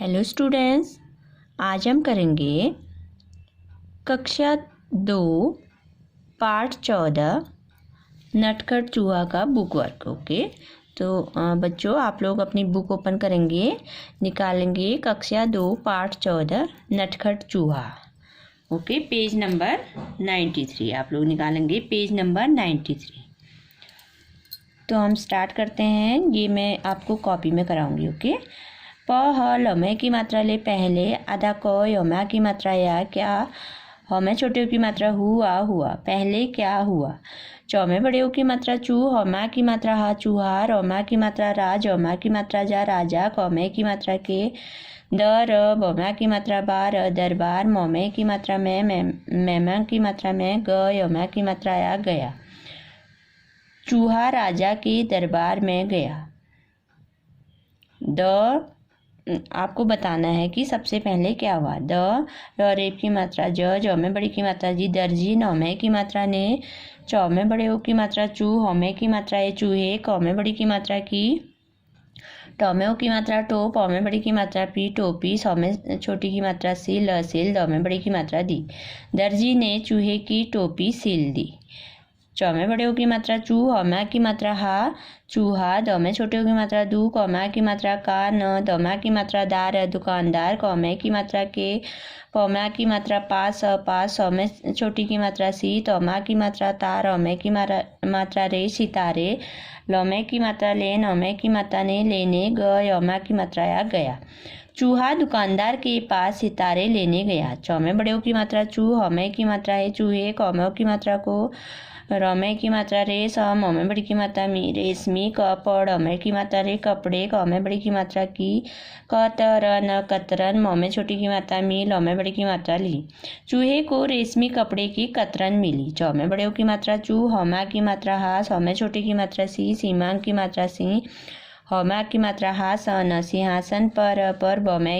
Hello students, आज हम करेंगे कक्षा 2 पाठ 14 नटखट चूहा का बुक वर्क। ओके, तो बच्चों आप लोग अपनी बुक ओपन करेंगे, निकालेंगे कक्षा 2 पाठ 14 नटखट चूहा। ओके, पेज नंबर 93 आप लोग निकालेंगे, पेज नंबर 93। तो हम स्टार्ट करते हैं। ये मैं आपको कॉपी में कराऊंगी। ओके, प ह लम्हे की मात्रा ले पहले, आधा क यमा की मात्रा या, क्या हमें छोटे की मात्रा हुआ हुआ, पहले क्या हुआ। चौमे बड़े की मात्रा चू, हमा की मात्रा हा चूहा, रोमा की मात्रा रा, जमा की मात्रा जा राजा, कौमे की मात्रा के, दर बमा की मात्रा बार, दरबार, मोमे की मात्रा में, मैमा की मात्रा में, ग यमा की मात्रा या गया। चूहा राजा के दरबार में गया। द आपको बताना है कि सबसे पहले क्या हुआ। द रेप की मात्रा ज में बड़ी की मात्रा जी, दर्जी, नौमे की मात्रा ने, चौ में बड़े ओ की मात्रा चू, होमे की मात्रा ए चूहे, कौ में बड़ी की मात्रा की, टौ में ओ की मात्रा टो, पौ में बड़ी की मात्रा पी, टोपी, सौ में छोटी की मात्रा सी, ल सिल, द में बड़ी की मात्रा दी। दर्जी ने चूहे की टोपी सिल दी। चौ में बड़े ओ की मात्रा चू, हमा की मात्रा हा चूहा, द में छोटे ओ की मात्रा दू, कौमा की मात्रा का, न दमा की मात्रा दार, दुकानदार, कौमे की मात्रा के, पौमा की मात्रा पास, पास, सौ में छोटी की मात्रा सी, तौमा की मात्रा तार, औमे की मात्रा रे, सितारे, लौमे की मात्रा ले, नौमे की मात्रा ने, लेने, ग यौमा की मात्रा या गया। चूहा दुकानदार के पास सितारे लेने गया। चौ में बड़े ओ की मात्रा चू, हौमे की मात्रा है चूहे, कौमे की मात्रा को, रौमे की मात्रा रेस, मोमे बड़ी की मात्रा मी, रेशमी, कपड़, अमे की मात्रा रे, कपड़े, कौमे बड़ी की मात्रा की, कतरन, कतरन, मोमे छोटी की मात्रा मी, लौमे बड़ी की मात्रा ली। चूहे को रेशमी कपड़े की कतरन मिली। चौ में बड़े की मात्रा चू, हौमा की मात्रा हास, हौमे छोटी की मात्रा सी, सीमांक की मात्रा सी, हौमा की मात्रा हासन, सिंहासन पर, बौमे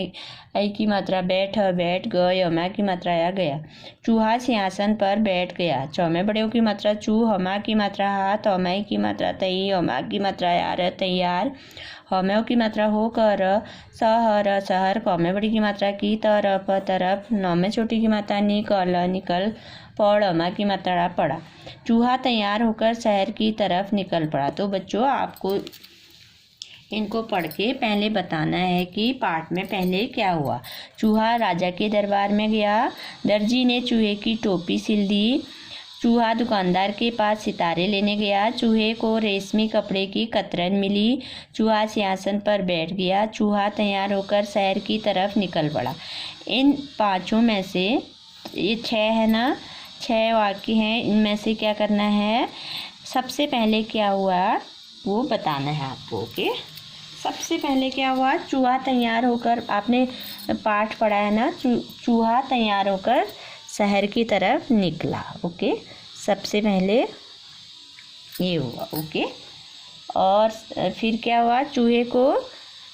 आई की मात्रा बैठ, बैठ, ग यमा की मात्रा या गया। चूहा सिंहासन पर बैठ गया। चौ में बड़े की मात्रा चू, हमा की मात्रा हाथ, हौमाई की मात्रा तई, हौमा की मात्रा यार, तैयार, हौमे की मात्रा हो कर, सहर, शहर, कौमे बड़ी की मात्रा की, तरफ, तरफ, नौ में छोटी की मात्रा निकल, निकल, पड़, हमा की मात्रा पड़ा। चूहा तैयार होकर शहर की तरफ निकल पड़ा। तो बच्चों आपको इनको पढ़ के पहले बताना है कि पाठ में पहले क्या हुआ। चूहा राजा के दरबार में गया। दर्जी ने चूहे की टोपी सिल दी। चूहा दुकानदार के पास सितारे लेने गया। चूहे को रेशमी कपड़े की कतरन मिली। चूहा सिंहासन पर बैठ गया। चूहा तैयार होकर शहर की तरफ निकल पड़ा। इन पाँचों में से ये 6 है ना, 6 वाक्य हैं, इनमें से क्या करना है, सबसे पहले क्या हुआ वो बताना है आपको। ओके, सबसे पहले क्या हुआ, चूहा तैयार होकर, आपने पाठ पढ़ा है ना, चूहा तैयार होकर शहर की तरफ निकला। ओके, सबसे पहले ये हुआ। ओके, और फिर क्या हुआ, चूहे को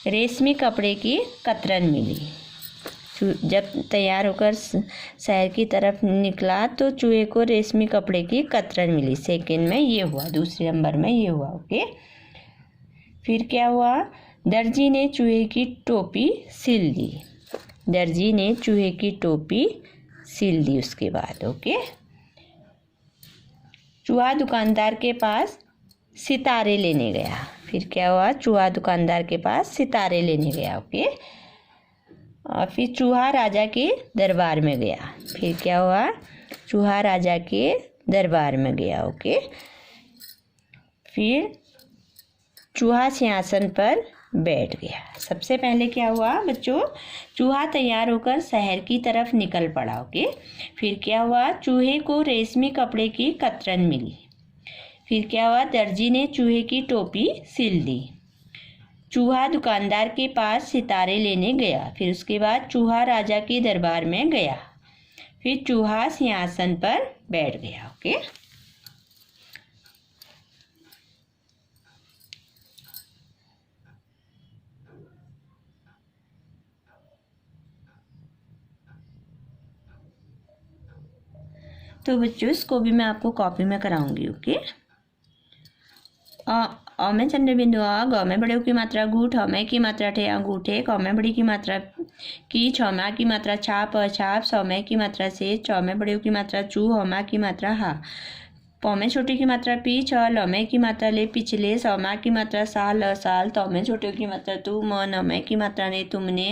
रेशमी कपड़े की कतरन मिली। जब तैयार होकर शहर की तरफ निकला तो चूहे को रेशमी कपड़े की कतरन मिली। सेकंड में ये हुआ, दूसरे नंबर में ये हुआ। ओके, फिर क्या हुआ, दर्जी ने चूहे की टोपी सिल दी। दर्जी ने चूहे की टोपी सिल दी। उसके बाद ओके, चूहा दुकानदार के पास सितारे लेने गया। फिर क्या हुआ, चूहा दुकानदार के पास सितारे लेने गया। ओके, और फिर चूहा राजा के दरबार में गया। फिर क्या हुआ, चूहा राजा के दरबार में गया। ओके, फिर चूहा सिंहासन पर बैठ गया। सबसे पहले क्या हुआ बच्चों, चूहा तैयार होकर शहर की तरफ निकल पड़ा। ओके, फिर क्या हुआ, चूहे को रेशमी कपड़े की कतरन मिली। फिर क्या हुआ, दर्जी ने चूहे की टोपी सिल दी। चूहा दुकानदार के पास सितारे लेने गया। फिर उसके बाद चूहा राजा के दरबार में गया। फिर चूहा सिंहासन पर बैठ गया। ओके, तो बच्चों इसको भी मैं आपको कॉपी में कराऊंगी। ओके, अ में चंद्र बिंदु अ, ग में बड़े ऊ की मात्रा गु, ठ में की मात्रा ठे अंगूठे, क में बड़ी की मात्रा की, छ में की मात्रा छा, प छाप, स में की मात्रा से, च में बड़े ऊ की मात्रा चू, ह में की मात्रा हा, प में छोटी की मात्रा पी, छ, ल में की मात्रा ले पिछले, स में की मात्रा साल, ल साल, त में छोटे की मात्रा तू, म, न में की मात्रा ने तुमने,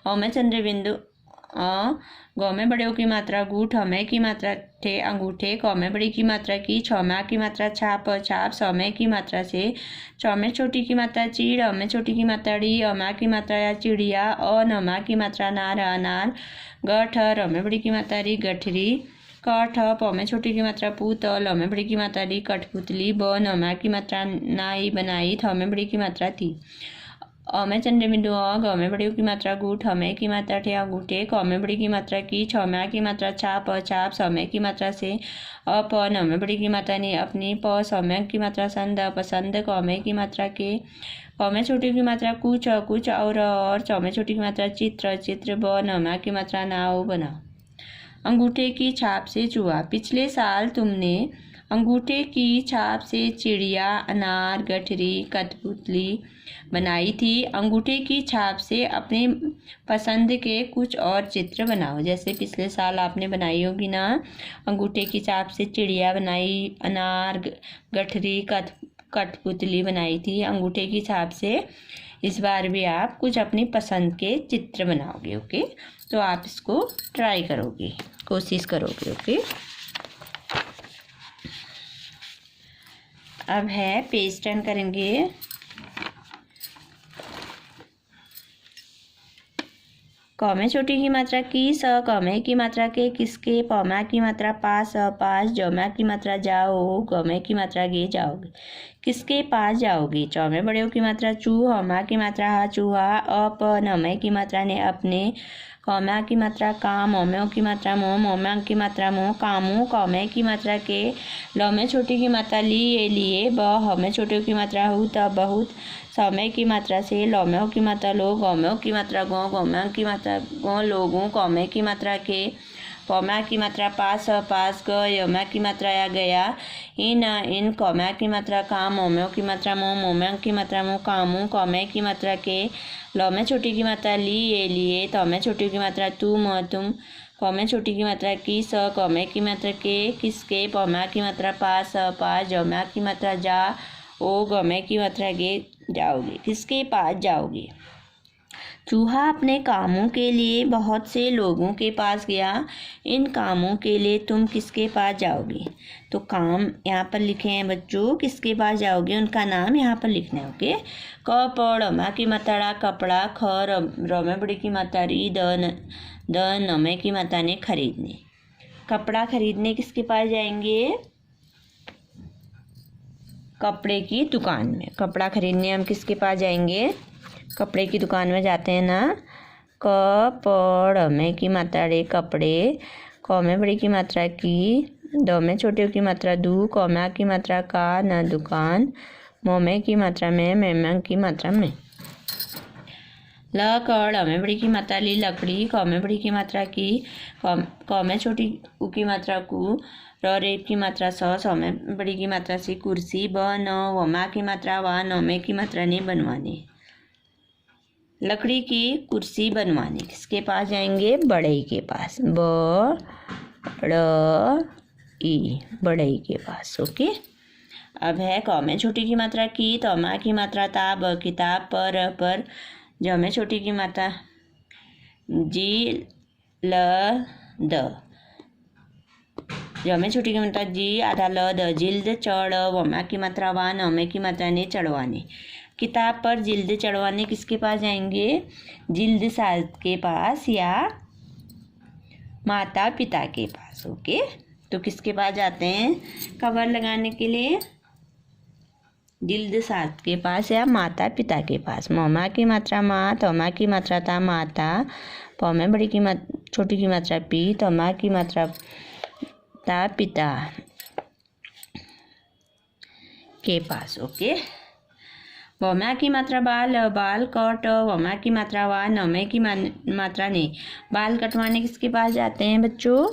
अ में चंद्र बिंदु अ, ग में बड़े ऊ की मात्रा गु, ठ में की मात्रा ठे अंगूठे, क में बड़ी की मात्रा की, छ में की मात्रा छाप, छाप, स में की मात्रा से, च में छोटी की मात्रा चीड़, अ में छोटी की मात्रा ड़ी, अ में की मात्रा या चिड़िया, अ न में की मात्रा नार, अनार, ग ठ, र में बड़ी की मात्रा री, गठरी, क ठ, प में छोटी की मात्रा पूत, ल में बड़ी की मात्रा री, कठपुतली, ब न में की मात्रा नाई बनाई, थ में बड़ी की मात्रा थी, अ में चंद्र बिंदु अ, ग में बड़ी की मात्रा गु, ठ में की मात्रा ठे अंगूठे, क में बड़ी की मात्रा की, छ में की मात्रा छाप, छाप, स में की मात्रा से, अ प, न में बड़ी की मात्रा ने अपनी, प, स में की मात्रा संद, पसंद, क में की मात्रा के, क में छोटी की मात्रा कुछ, कुछ और, च में छोटी की मात्रा चित्र, चित्र, ब, न में की मात्रा नाव बना। अंगूठे की छाप से चूहा। पिछले साल तुमने अंगूठे की छाप से चिड़िया, अनार, गठरी, कठपुतली बनाई थी। अंगूठे की छाप से अपने पसंद के कुछ और चित्र बनाओ। जैसे पिछले साल आपने बनाई होगी ना, अंगूठे की छाप से चिड़िया बनाई, अनार, गठरी, कठपुतली बनाई थी। अंगूठे की छाप से इस बार भी आप कुछ अपनी पसंद के चित्र बनाओगे। ओके, तो आप इसको ट्राई करोगे, कोशिश करोगे। ओके, अब है पेज टर्न करेंगे। क में छोटी की मात्रा की, स, क में की मात्रा के, किसके, प में की मात्रा पास, पास, ज में की मात्रा जाओ, ग में की मात्रा गे जाओगे, किसके पास जाओगी, च में बड़े की मात्रा चू, ह में की मात्रा हा चूहा, अ, प, न में की मात्रा ने अपने, क में की मात्रा काम, म में की मात्रा मोह, म में की मात्रा मोह कामू, क में की मात्रा के, ल में छोटी की मात्रा लिए लिए, ब, ह में छोटे की मात्रा हु, त बहुत, स में की मात्रा से, ल में की मात्रा लो, ग में की मात्रा गो, ग में की मात्रा गो लोगों, क में की मात्रा के, प में की मात्रा पास, पास, ग, य में की मात्रा या गया, इन, क में की मात्रा काम, म में की मात्रा मोह, म में की मात्रा मोह कामू, क में की मात्रा के, ल में छोटी की मात्रा लिए लिए, त में छोटी की मात्रा तुम, तुम, क में छोटी की मात्रा की, स, क में की मात्रा के, किसके, प में की मात्रा पास, पास, ज में की मात्रा जा, ओ, ग में की मात्रा गे जाओगे, किसके पास जाओगे। चूहा अपने कामों के लिए बहुत से लोगों के पास गया। इन कामों के लिए तुम किसके पास जाओगे। तो काम यहाँ पर लिखे हैं बच्चों, किसके पास जाओगे उनका नाम यहाँ पर लिखना है। ओके, क, प, ड़ में की मात्रा कपड़ा, ख, र में बड़ी की मात्रा री, द, न में की मात्रा ने खरीदने। कपड़ा खरीदने किसके पास जाएंगे, कपड़े की दुकान में। कपड़ा खरीदने हम किसके पास जाएंगे, कपड़े की दुकान में जाते हैं ना। क, प, ड़ में की मात्रा रे कपड़े, क में बड़ी की मात्रा की, द में छोटे की मात्रा दू, क में की मात्रा का, न दुकान, म में की मात्रा में, में की मात्रा में। ल, क, ड़ में बड़ी की मात्रा ली लकड़ी, क में बड़ी की मात्रा की, क में छोटी उ की मात्रा कु, र रेप की मात्रा स में बड़ी की मात्रा से कुर्सी, ब, न, व में की मात्रा वा, न में की मात्रा ने बनवाने। लकड़ी की कुर्सी बनवाने किसके पास जाएंगे, बढ़ई के पास, ब, ड़, ई, बढ़ई के पास। ओके, अब है क में छोटी की मात्रा की, त में की मात्रा ता, ब किताब, पर, ज में छोटी की मात्रा जी, ल, द, ज में छोटी की मात्रा जी, आधा ल, द, जिल्द, चढ़, व में की मात्रा वा, न में की मात्रा ने चढ़वाने। किताब पर जिल्द चढ़वाने किसके पास जाएंगे, जिल्द साहब के पास या माता पिता के पास। ओके, तो किसके पास जाते हैं कवर लगाने के लिए, जिल्द साहब के पास या माता पिता के पास। ममा की मात्रा माँ, तमा की मात्रा ता माता, प में बड़ी की छोटी की मात्रा पी, तमा की मात्रा ता पिता के पास। ओके, वमा की मात्रा बाल, बाल कट, वमा की मात्रा वा, नमे की मात्रा ने। बाल कटवाने किसके पास जाते हैं बच्चों,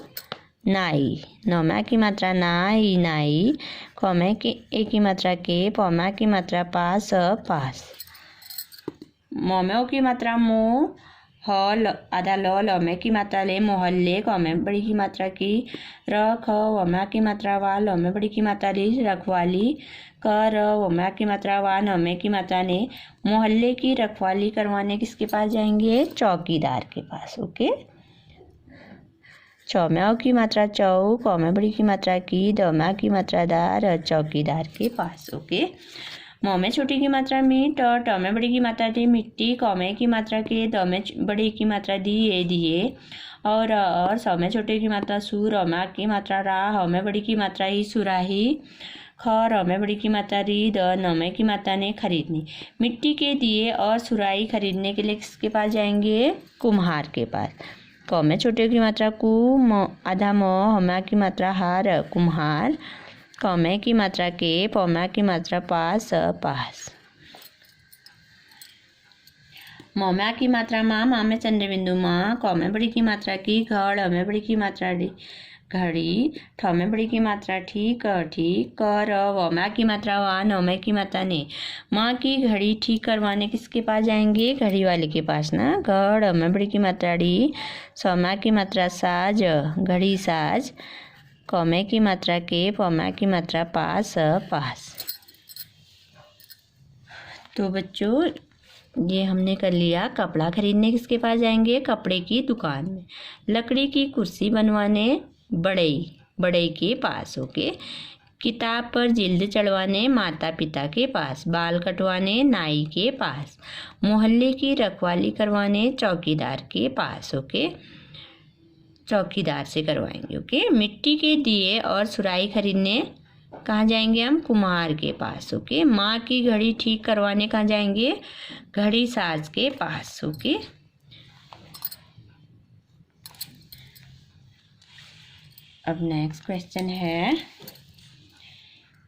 नाई, नौमा की मात्रा नाई नाई, कौमे की ए की मात्रा के, पौमा की मात्रा पास पास, मौमे की मात्रा मो, ह आधा लौमे की मात्रा ले, मोहल्ले, कौमे बड़ी की मात्रा की, ख वमा की मात्रा वा, लौमे बड़ी की मात्रा ली, रखवाली, कर वमा की मात्रा वा, नौमे की मात्रा ने, मोहल्ले की रखवाली करवाने किसके पास जाएंगे? चौकीदार के पास। ओके। चौम्याओं की मात्रा चौ, कौमे बड़ी की मात्रा की, दौमा की मात्रा दार, चौकीदार के पास। ओके। मौमे छोटी की मात्रा मीट, टौमे बड़ी की मात्रा दी, मिट्टी, कौमे की मात्रा के, दौमे बड़ी की मात्रा दिए दिए, और सौमे छोटे की मात्रा सू, रौमा की मात्रा रा, हौमे बड़ी की मात्रा ही, सुराही, ख रौमे बड़ी की मात्रा री, द नौमे की मात्रा ने, खरीदनी। मिट्टी के दिए और सुराही खरीदने के लिए किसके पास जाएंगे? कुम्हार के पास। कौमे छोटे की मात्रा कु, आधा म, हमा की मात्रा हार, कुम्हार, कौमे की मात्रा के, पौमा की मात्रा पास पास, मौमा की मात्रा माँ, माँ में चंद्र बिंदु माँ, कौमे बड़ी की मात्रा की, घड़, हमें बड़ी की मात्रा घड़ी, ठौमे बड़ी की मात्रा ठीक ठीक, कर वमा की मात्रा वा, नौमे की मात्रा ने, माँ की घड़ी ठीक करवाने किसके पास जाएंगे? घड़ी वाले के पास ना। घड़, हमें बड़ी की मात्रा डी, सौमा की मात्रा साज, घड़ी साज, कौमे की मात्रा के, पौमा की मात्रा पास पास। तो बच्चों ये हमने कर लिया। कपड़ा खरीदने किसके पास जाएंगे? कपड़े की दुकान में। लकड़ी की कुर्सी बनवाने बड़ई के पास। ओके। किताब पर जिल्द चढ़वाने माता पिता के पास। बाल कटवाने नाई के पास। मोहल्ले की रखवाली करवाने चौकीदार के पास। ओके। चौकीदार से करवाएंगे। ओके। मिट्टी के दिए और सुराही खरीदने कहाँ जाएंगे हम? कुम्हार के पास। ओके। माँ की घड़ी ठीक करवाने कहाँ जाएंगे? घड़ी साज के पास। ओके। अब नेक्स्ट क्वेश्चन है,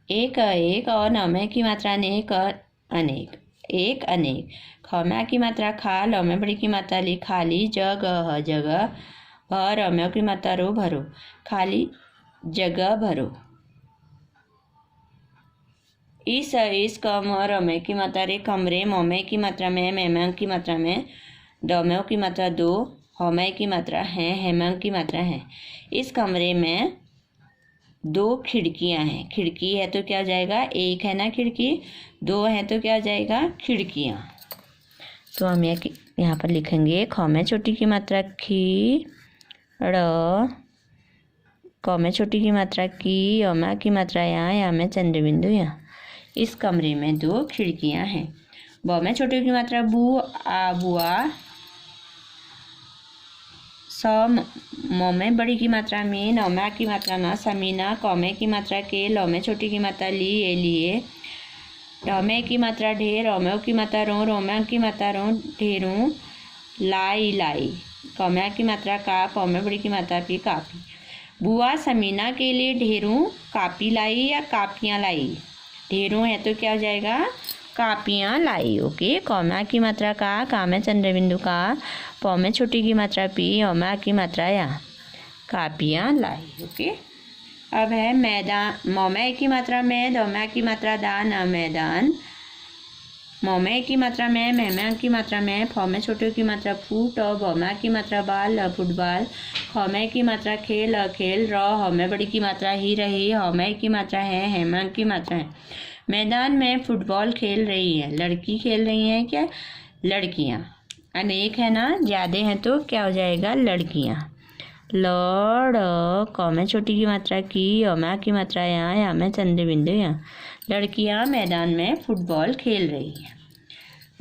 एक और नौमे की मात्रा अनेक अनेक, एक अनेक, खौमा की मात्रा खा, लौमे बड़ी की मात्रा ली, खाली, जगह जगह, भर रौमे की मात्रा रो, भरो, खाली जगह भरो। इस कम रौमे की मात्रा रे, कमरे, मौमे की मात्रा में, मेहमान की मात्रा में, दौमे की मात्रा दो, हौमे की मात्रा है, हेमंग की मात्रा है। इस कमरे में 2 खिड़कियां हैं। खिड़की है तो क्या हो जाएगा? एक है ना खिड़की, 2 है तो क्या हो जाएगा? खिड़कियां। तो हम यहाँ पर लिखेंगे खौमे छोटी की मात्रा खी, ड़, कौमे छोटी की मात्रा की, यौमा की मात्रा यहाँ में चंद्र बिंदु यहाँ। इस कमरे में 2 खिड़कियां हैं। बौमे छोटी की मात्रा बू, आ, बुआ, सौ, मौमे बड़ी की मात्रा में, नौमा की मात्रा ना, समीना, कौमे की मात्रा के, लौमे छोटी की मात्रा ली, ये लिए, ढौमे की मात्रा ढेर, रौमे की मात्रा रो, रोमे की मात्रा रो, ढेरों, लाई लाई, कौमे की मात्रा का, कौमे बड़ी की मात्रा पी, कापी। बुआ समीना के लिए ढेरों कापी लाई या कापियाँ लाई? ढेरों है तो क्या हो जाएगा? कापियाँ लाई। ओके। कौमा की मात्रा का में चंद्र बिंदु का, पौ में छोटी की मात्रा पी, औमा की मात्रा या, कापियाँ लाई। ओके। अब है मैदान, मौमे की मात्रा में, दौमा की मात्रा दान, मैदान, मौमे की मात्रा में, मेहमा की मात्रा में, फौमे छोटे की मात्रा फूट, और बौमा की मात्रा बाल, फुटबॉल, खौमे की मात्रा खेल, खेल, र, हौमे बड़ी की मात्रा ही रही, हौमे की मात्रा है, हेमा की मात्रा है। मैदान में फुटबॉल खेल रही है, लड़की खेल रही हैं क्या? लड़कियां। अनेक है ना, ज़्यादा हैं तो क्या हो जाएगा? लड़कियां। लड़, कौमे छोटी की मात्रा की, यौमा की मात्रा यहाँ में चंद्र बिंदु यहाँ। लड़कियां मैदान में फुटबॉल खेल रही हैं।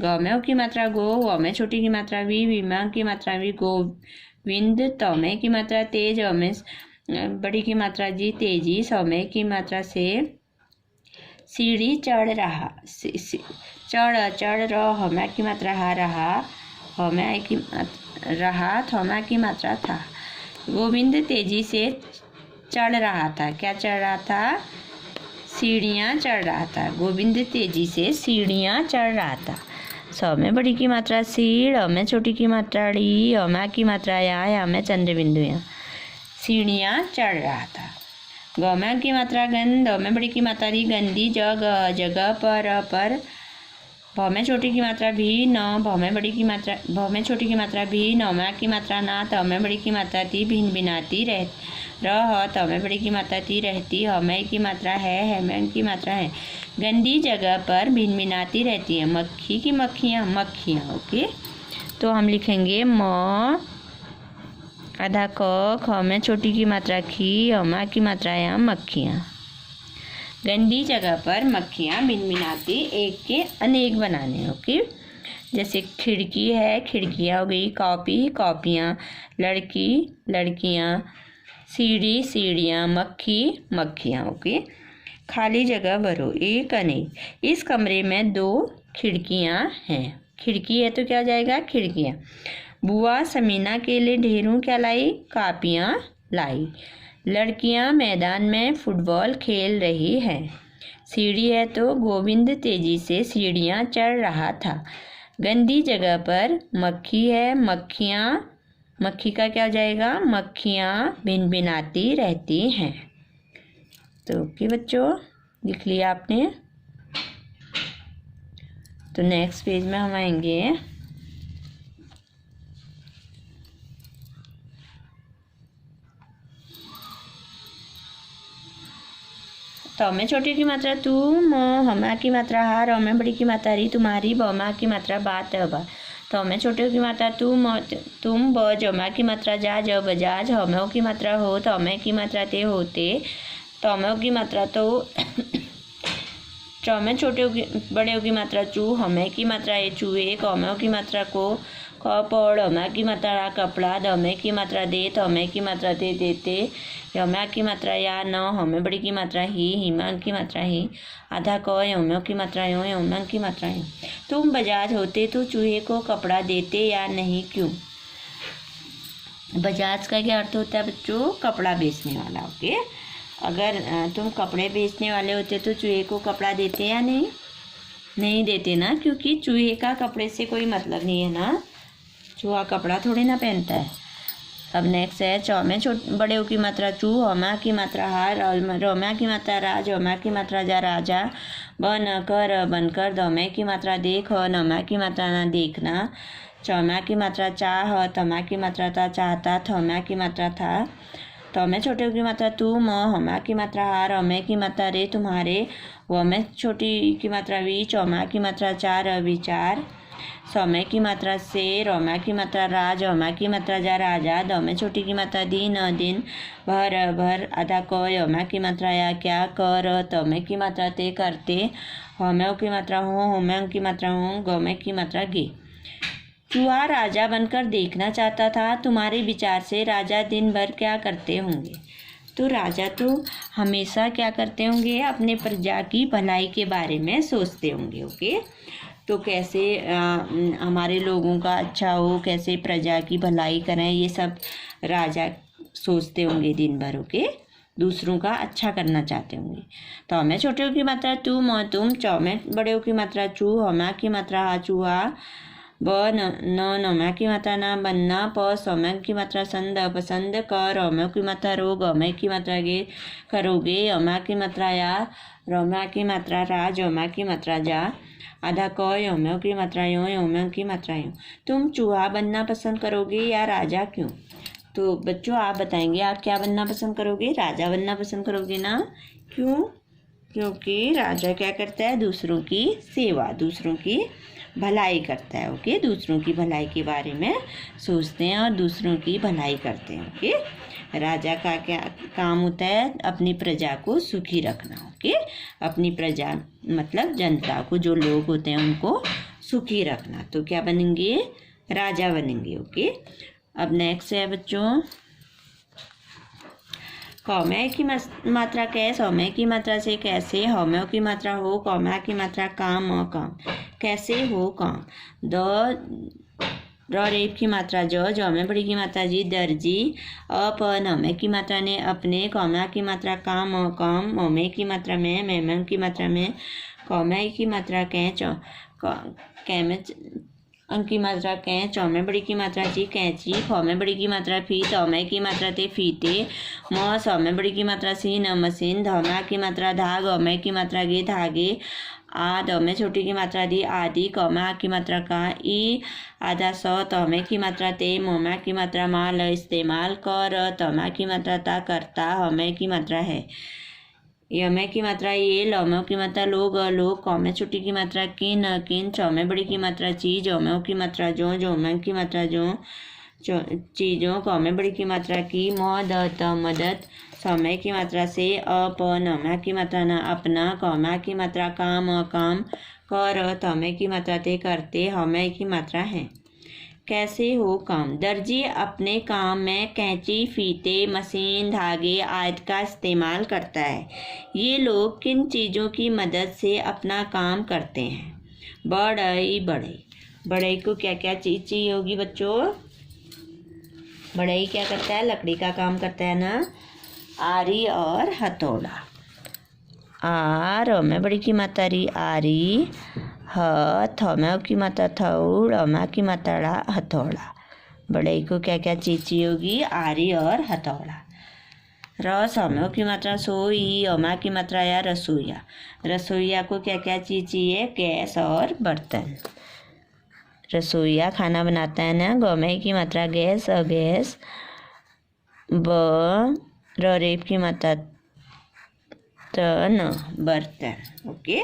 गौमे की मात्रा गो, वौमे छोटी की मात्रा वी, विमा की मात्रा वी, गोविंद, तौमे की मात्रा तेज, औमे बड़ी की मात्रा जी, तेजी, सौमे की मात्रा से, सीढ़ी चढ़ रहा, चढ़ रहा, हौमा की मात्रा हा रहा, हौमा की रहा, थौमा की मात्रा था। गोविंद तेजी से चढ़ रहा था। क्या चढ़ रहा था? सीढ़ियाँ चढ़ रहा था। गोविंद तेजी से सीढ़ियाँ चढ़ रहा था। सौ में बड़ी की मात्रा सीढ़, में छोटी की मात्रा ड़ी, औमा की मात्रा या में चंद्र बिंदु यहाँ। सीढ़ियाँ चढ़ रहा था। ग में की मात्रा गन, द में बड़ी की मात्रा री गंदी, जगह जगह पर, भ में छोटी की मात्रा भी, न, भ में बड़ी की मात्रा, भ में छोटी की मात्रा भी, न में की मात्रा ना, त में बड़ी की मात्रा ती, भिन भिनाती रह, त में बड़ी की मात्रा ती रहती, ह में की मात्रा है में की मात्रा है। गंदी जगह पर भिन भिनाती रहती है। मक्खी की मक्खियाँ, मक्खियाँ। ओके, तो हम लिखेंगे म आधा क, ख में छोटी की मात्रा खी, ह की मात्रा या मक्खियाँ। गंदी जगह पर मक्खियाँ भिनभिनाती, एक के अनेक बनाने। ओके, जैसे खिड़की है, खिड़कियाँ हो गई, कॉपी, कॉपियाँ, लड़की, लड़कियाँ, सीढ़ी, सीढ़ियाँ, मक्खी, मक्खियाँ। ओके, खाली जगह भरो, एक अनेक। इस कमरे में 2 खिड़कियाँ हैं। खिड़की है तो क्या हो जाएगा? खिड़कियाँ। बुआ समीना के लिए ढेरों क्या लाई? कापियाँ लाई। लड़कियां मैदान में फुटबॉल खेल रही हैं। सीढ़ी है तो गोविंद तेजी से सीढ़ियां चढ़ रहा था। गंदी जगह पर मक्खी है, मक्खी का क्या हो जाएगा? मक्खियां भिनभिनाती रहती हैं। तो ओके बच्चों, लिख लिया आपने। तो नेक्स्ट पेज में हम आएंगे। तो में छोटी की मात्रा तू, म, हमा की मात्रा हा, र में बड़ी की मात्रा री, तुम्हारी, ब मा की मात्रा बात, बा। तो में छोटे की मात्रा तू, म, तुम, ब, जमा की मात्रा जा, ज, बजाज, हमें की मात्रा हो, तो में की मात्रा ते, होते, तो में की मात्रा तो, च में छोटे बड़े की मात्रा चू, हमें की मात्रा ए, चूहे, क में की मात्रा को, ख, पड़, हमें की मात्रा कपड़ा, द में की मात्रा दे, तो हमें की मात्रा दे, देते, हमें की मात्रा या, न, हमें बड़ी की मात्रा ही, हिमा की मात्रा ही, आधा क, यौम्यों की मात्रा यूँ, यौम्यों की मात्रा ही। तुम बजाज होते तो चूहे को कपड़ा देते या नहीं, क्यों? बजाज का क्या अर्थ होता है बच्चों? कपड़ा बेचने वाला। ओके, अगर तुम कपड़े बेचने वाले होते तो चूहे को कपड़ा देते या नहीं? नहीं देते ना, क्योंकि चूहे का कपड़े से कोई मतलब नहीं है ना, चूहा कपड़ा थोड़ी ना पहनता है। अब नेक्स्ट है, चौ में बड़े की मात्रा चू, हमा की मात्रा हार, रोमा की मात्रा राज, हमा की मात्रा जा, राजा, बन कर, बनकर, दमे की मात्रा देख, नमा की मात्रा ना, देखना, चौमा की मात्रा चाह, तमा की मात्रा था, चाहता, थमा की मात्रा था, तो में छोटे की मात्रा तू, म, हमा की मात्रा हार, अमे की मात्रा रे, तुम्हारे, व में छोटी की मात्रा वी, चौमा की मात्रा चार, विचार, सौमे की मात्रा से, रोमा की मात्रा राज, हमा की मात्रा जा, राजा, द में छोटी की मात्रा दिन, दिन, भर, आधा क, हमा की मात्रा या, क्या, कर, तमे की मात्रा ते, करते, हमें की मात्रा हो, हमें की मात्रा हो, गमे की मात्रा गे। चूहा राजा बनकर देखना चाहता था। तुम्हारे विचार से राजा दिन भर क्या करते होंगे? तो राजा तो हमेशा क्या करते होंगे? अपने प्रजा की भलाई के बारे में सोचते होंगे। ओके, तो कैसे हमारे लोगों का अच्छा हो, कैसे प्रजा की भलाई करें, ये सब राजा सोचते होंगे दिन भर। ओके, दूसरों का अच्छा करना चाहते होंगे। तो हमें छोटे की मात्रा तू, म, तुम, चौ में बड़े की मात्रा चू, हमा की मात्रा हा, चूहा, ब, न, नमा की मात्रा ना, बनना, प, सौम्य की मात्रा संद, पसंद, क, रोम्य की मात्रा रोग, अमय की मात्रा गे, करोगे, अमा की मात्रा या, रोम्या की मात्रा राज, अमा की मात्रा जा, आधा क, यौम्यों की मात्रा यूँ, यौम्यों की मात्रा यूँ। तुम चूहा बनना पसंद करोगे या राजा, क्यों? तो बच्चों आप बताएंगे, आप क्या बनना पसंद करोगे? राजा बनना पसंद करोगे ना? क्यों? क्योंकि राजा क्या करता है? दूसरों की सेवा, दूसरों की भलाई करता है। ओके, दूसरों की भलाई के बारे में सोचते हैं और दूसरों की भलाई करते हैं। ओके, राजा का क्या काम होता है? अपनी प्रजा को सुखी रखना। ओके, अपनी प्रजा मतलब जनता को, जो लोग होते हैं उनको सुखी रखना। तो क्या बनेंगे? राजा बनेंगे। ओके, अब नेक्स्ट है बच्चों, कौमे की मात्रा कै, सौम्य की मात्रा से कैसे, हौम्यों की मात्रा हो, कौमा की मात्रा काम, काम, कैसे हो काम, द, रेप की मात्रा जो में बड़ी की मात्रा जी, दर्जी, अप, नमे की मात्रा ने, अपने, कौमा की मात्रा काम, काम, मोमे की मात्रा में की मात्रा में, कौमे की मात्रा कैच, कैमच, अंक की मात्रा कै, चौ में बड़ी की मात्रा ची कैंची, खौ में बड़ी की मात्रा फी, तौ में की मात्रा ते फीते, म सौ में बड़ी की मात्रा सी न मशीन, धौ में की मात्रा धा, गौ में की मात्रा गे धागे, आ दौ में छोटी की मात्रा दी आदि, कौ में आ की मात्रा का, ई आधा सौ, तौ में की मात्रा ते, मो में की मात्रा मा ल इस्तेमाल कर, तौ में की मात्रा ता करता, हौ में की मात्रा है, य में की मात्रा ये, लौ में की मात्रा लोग, कौ में छोटी की मात्रा किन, चौ में बड़ी की मात्रा चीज, जौ में की मात्रा जो में की मात्रा जो चीजों, कौ में बड़ी की मात्रा की, मदद मदद, सौ में की मात्रा से, अप, न में की मात्रा न अपना, कौ में की मात्रा काम काम, कर, तौ में की मात्रा ते करते, हौ में की मात्रा है। कैसे हो काम? दर्जी अपने काम में कैंची, फीते, मशीन, धागे आदि का इस्तेमाल करता है। ये लोग किन चीज़ों की मदद से अपना काम करते हैं? बढ़ई बढ़ई, बढ़ई को क्या क्या चीज़ चाहिए होगी बच्चों? बढ़ई क्या करता है? लकड़ी का काम करता है ना। आरी और हथौड़ा। आर में बड़ी की मात्रा री आरी, थौ में की मात्रा थौड़, अमा की मात्रा हथौड़ा। बढ़ई को क्या क्या चीज चाहिए होगी? आरी और हथौड़ा। सौ में की मात्रा सोई, अमा की मात्रा या रसोईया। रसोईया को क्या क्या चीज चाहिए? गैस और बर्तन। रसोईया खाना बनाता है ना। गौ में की मात्रा गैस, अगैस। रेप की मात्रा तन, बर्तन। ओके,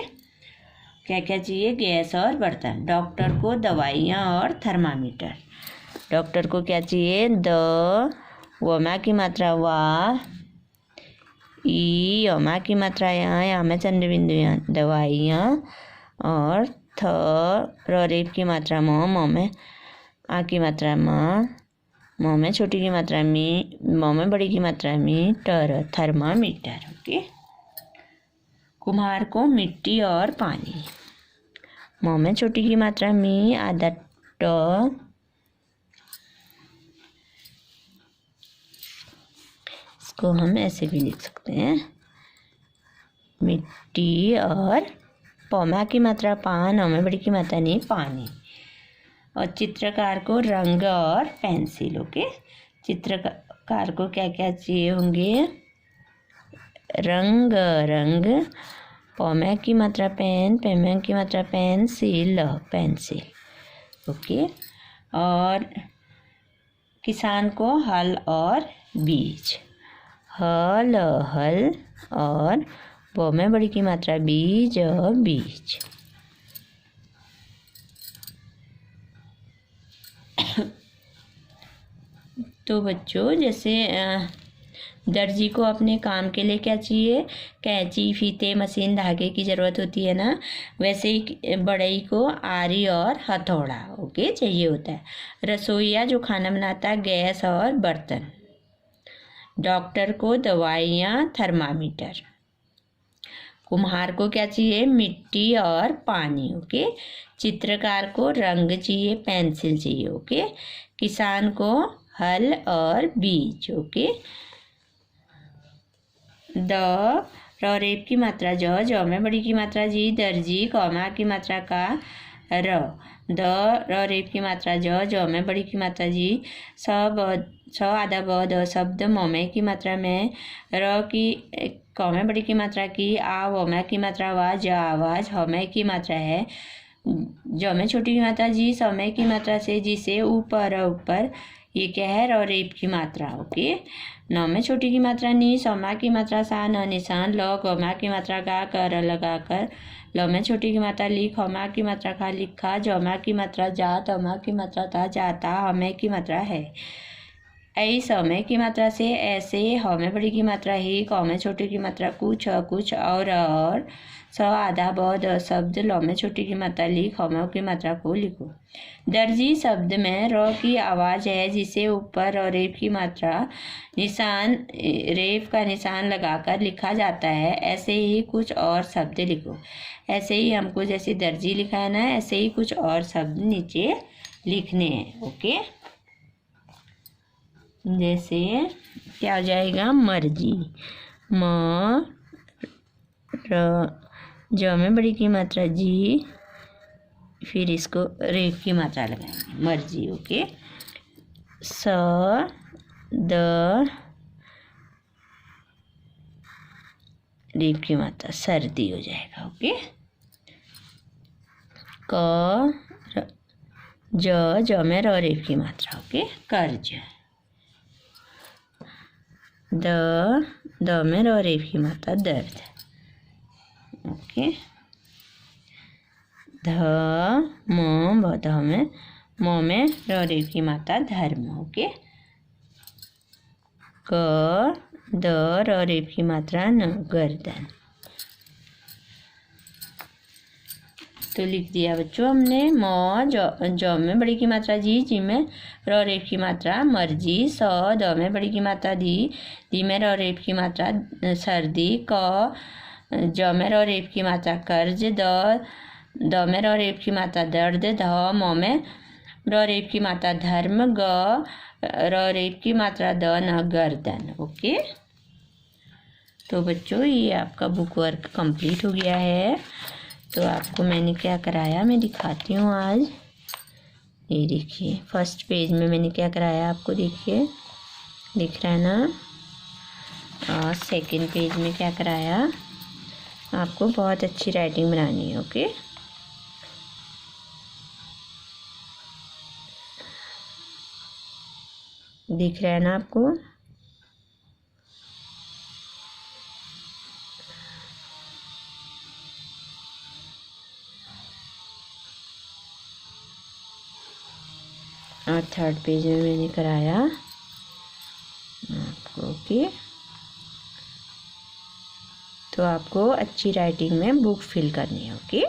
क्या क्या चाहिए? गैस और बर्तन। डॉक्टर को दवाइयाँ और थर्मामीटर। डॉक्टर को क्या चाहिए? वमा की मात्रा वा, ई अमा की मात्रा यहाँ में चंद्र बिंदु यहाँ, दवाइयाँ, और रेप की मात्रा मो में आ की मात्रा मो में छोटी की मात्रा मी, मो में बड़ी की मात्रा मीटर, थर्मामीटर। ओके। कुम्हार को मिट्टी और पानी। मो में छोटी की मात्रा मी, आधा ट, इसको हम ऐसे भी लिख सकते हैं, मिट्टी और पौमा की मात्रा पान, नौ में बड़ी की मात्रा नहीं, पानी। और चित्रकार को रंग और पेंसिल। ओके, चित्रकार को क्या क्या चाहिए होंगे? रंग, रंग, पौमे की मात्रा पेन, पेमे की मात्रा पेंसिल, पेंसिल। ओके। और किसान को हल और बीज। हल, हल, और पौमे बड़ी की मात्रा बीज, बीज। तो बच्चों, जैसे दर्जी को अपने काम के लिए क्या चाहिए? कैंची, फीते, मशीन, धागे की ज़रूरत होती है ना। वैसे ही बढ़ई को आरी और हथौड़ा ओके चाहिए होता है। रसोईया जो खाना बनाता है, गैस और बर्तन। डॉक्टर को दवाइयाँ, थर्मामीटर। कुम्हार को क्या चाहिए? मिट्टी और पानी। ओके। चित्रकार को रंग चाहिए, पेंसिल चाहिए। ओके। किसान को हल और बीज। ओके। रेप की मात्रा ज में बड़ी की मात्रा जी, दर्जी, कौमा की मात्रा का रेप की मात्रा ज में बड़ी की मात्रा जी, स आधा ब, द शब्द, मोमे की मात्रा में, की कौमे बड़ी की मात्रा की, आ वमे की मात्रा वा, ज आवाज, हमे की मात्रा है, ज में छोटी की मात्रा जी, समय की मात्रा से, जिसे, ऊपर, ऊपर, ये क्या है? रेप की मात्रा। ओके। नौ में छोटी की मात्रा नी, सौमा की मात्रा सा, न निशान, ल, गौमा की मात्रा गा, कर, लगा कर, ल में छोटी की मात्रा ली, खौमा की मात्रा खा, लिखा, जौमा की मात्रा जा, तौमा की मात्रा था, जाता, हमें की मात्रा है। ऐ समय की मात्रा से, ऐसे, हौ में बड़ी की मात्रा ही, कौ में छोटी की मात्रा कुछ, कुछ, और, स आधा ब, द शब्द, लौ में छोटी की मात्रा ली, खौ में की मात्रा को लिखो। दर्जी शब्द में र की आवाज़ है, जिसे ऊपर और रेप की मात्रा निशान, रेप का निशान लगाकर लिखा जाता है। ऐसे ही कुछ और शब्द लिखो। ऐसे ही हमको जैसे दर्जी लिखा है ना, ऐसे ही कुछ और शब्द नीचे लिखने हैं। ओके। जैसे क्या हो जाएगा? मर्जी, ज में बड़ी की मात्रा जी, फिर इसको रेफ की मात्रा लगाएंगे, मर्जी। ओके, स द रेफ की मात्रा सर्दी हो जाएगा। ओके, क ज में र रेफ की मात्रा। ओके, कर्ज। द में र रेफ की मात्रा दर्द। ओके, ध म ध में म में र रेफ की मात्रा धर्म। ओके, क द र रेफ की मात्रा न गर्दन। तो लिख दिया बच्चों हमने। म ज में बड़ी की मात्रा जी में र रेफ की मात्रा मर्जी। स द में बड़ी की मात्रा दी में र रेफ की मात्रा सर्दी। क ज में र रेफ की मात्रा कर्ज। द में र रेफ की मात्रा दर्द। ध म में र रेफ की मात्रा धर्म। ग र रेफ की मात्रा द न गर्दन। ओके, तो बच्चों ये आपका बुक वर्क कंप्लीट हो गया है। तो आपको मैंने क्या कराया मैं दिखाती हूँ आज। ये देखिए फर्स्ट पेज में मैंने क्या कराया आपको, देखिए दिख रहा है ना। और सेकंड पेज में क्या कराया आपको, बहुत अच्छी राइटिंग बनानी है। ओके, दिख रहा है ना आपको। और थर्ड पेज में मैंने कराया आपको। ओके, तो आपको अच्छी राइटिंग में बुक फिल करनी है। ओके,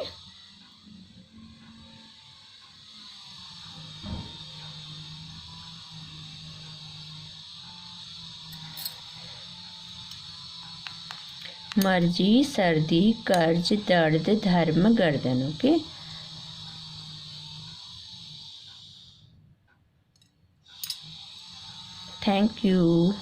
मर्जी, सर्दी, कर्ज, दर्द, धर्म, गर्दन। Okay, thank you.